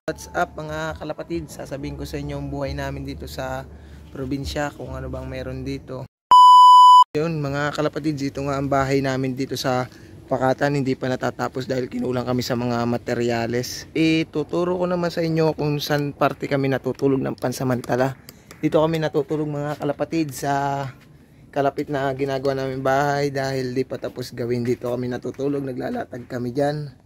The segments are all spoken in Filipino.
What's up mga kalapatid, sasabihin ko sa inyo ang buhay namin dito sa probinsya, kung ano bang meron dito. Yun mga kalapatid, dito nga ang bahay namin dito sa Pakatan, hindi pa natatapos dahil kinulang kami sa mga materyales. Tuturo ko naman sa inyo kung saan parte kami natutulog ng pansamantala. Dito kami natutulog mga kalapatid sa kalapit na ginagawa namin bahay dahil di pa tapos gawin. Dito kami natutulog, naglalatag kami dyan.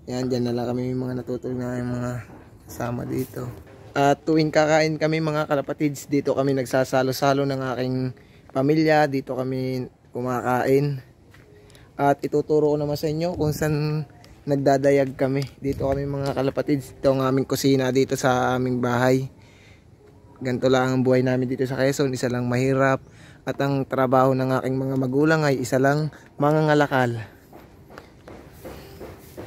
Yan, dyan na lang kami mga natutulog na yung mga kasama dito. At tuwing kakain kami mga kalapatids, dito kami nagsasalo-salo ng aking pamilya. Dito kami kumakain. At ituturo ko naman sa inyo kung saan nagdadayag kami. Dito kami mga kalapatids. Ito ang aming kusina dito sa aming bahay. Ganito lang ang buhay namin dito sa Quezon. Isa lang mahirap. At ang trabaho ng aking mga magulang ay isa lang mangangalakal.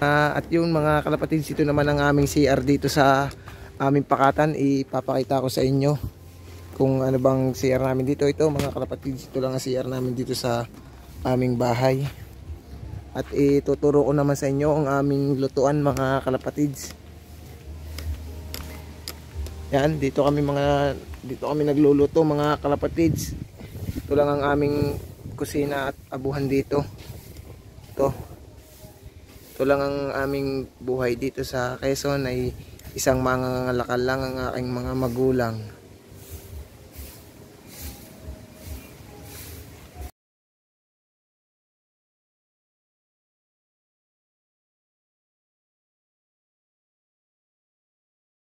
At yun mga kalapatids, ito naman ang aming CR dito sa aming Pakatan. Ipapakita ko sa inyo kung ano bang CR namin dito. Ito mga kalapatids, ito lang ang CR namin dito sa aming bahay. At ituturo ko naman sa inyo ang aming lutuan mga kalapatids. Yan, dito kami nagluluto mga kalapatids. Ito lang ang aming kusina at abuhan dito. Ito lang ang aming buhay dito sa Quezon, ay isang mangangalakal lang ang aking mga magulang.